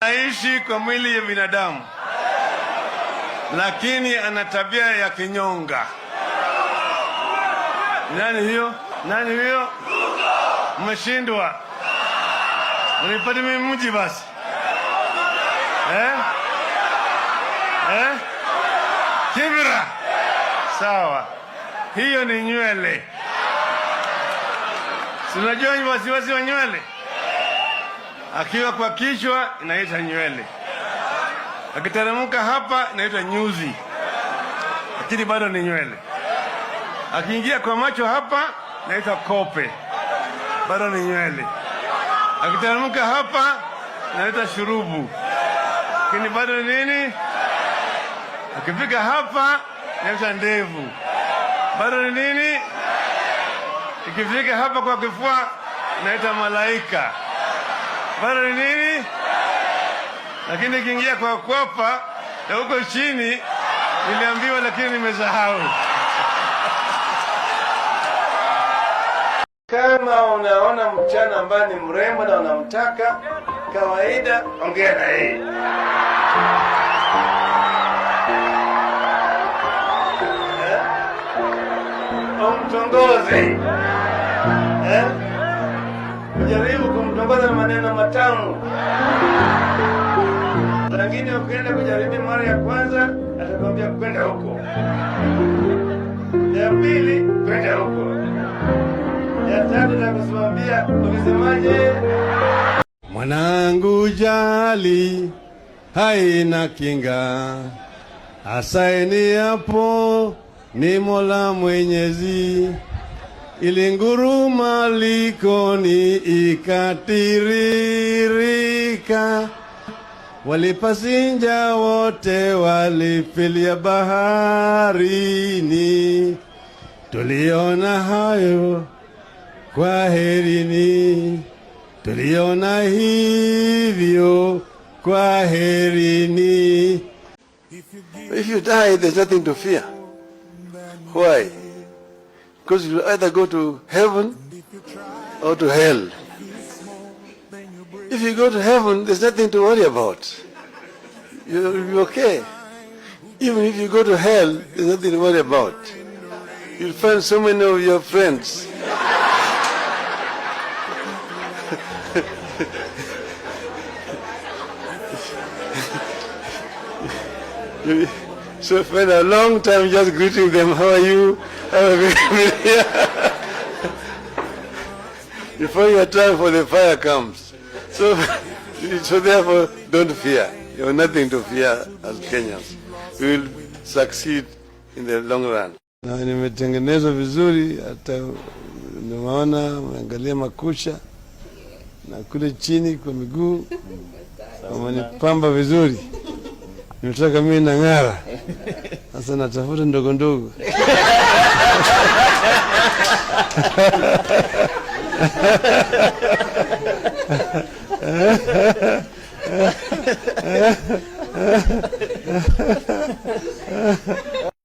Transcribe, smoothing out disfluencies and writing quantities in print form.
Anaishi kwa mwili ya binadamu, lakini ana tabia ya kinyonga. Nani hiyo? Nani hiyo? Mmeshindwa. Mnipate mimi mji basi. Kibra. Sawa. Hiyo ni nywele. Si unajua wasiwasi wa nywele? Akiwa kwa kichwa inaitwa nywele. Akiteremka hapa inaitwa nyuzi. Lakini bado ni nywele. Akiingia kwa macho hapa inaitwa kope. Bado ni nywele. Akiteremka hapa inaitwa shurubu. Lakini bado ni nini? Akifika hapa inaitwa ndevu. Bado ni nini? Ikifika hapa kwa kifua inaitwa malaika. Bado ni nini? Lakini ikiingia kwa kwapa na huko chini niliambiwa, lakini nimesahau. Kama unaona mchana ambaye ni mrembo na unamtaka, kawaida ongea na yeye. Umtongoze. Jaribu kumtongoza maneno matamu. Lakini ukienda kujaribu mara ya kwanza atakwambia kwenda huko. Ya pili kwenda huko. Ya tatu atakwambia ukisemaje? Mwanangu jali haina kinga. Asaini hapo ni Mola Mwenyezi. Ilinguruma likoni ikatiririka. Walipasinja wote walifilia baharini. Tuliona hayo kwa herini. Tuliona hivyo kwa herini. If you die, there's nothing to fear. Why? Because you'll either go to heaven or to hell. If you go to heaven, there's nothing to worry about. You'll be okay. Even if you go to hell, there's nothing to worry about. You'll find so many of your friends. So spend a long time just greeting them. How are you? Before your time for the fire comes. So therefore, don't fear. You have nothing to fear as Kenyans. We will succeed in the long run. Na nimetengenezwa vizuri, hata nimeona umeangalia makucha na kule chini kwa miguu wamenipamba vizuri. Nimetaka mimi nang'ara. Sasa natafuta ndogo ndogo.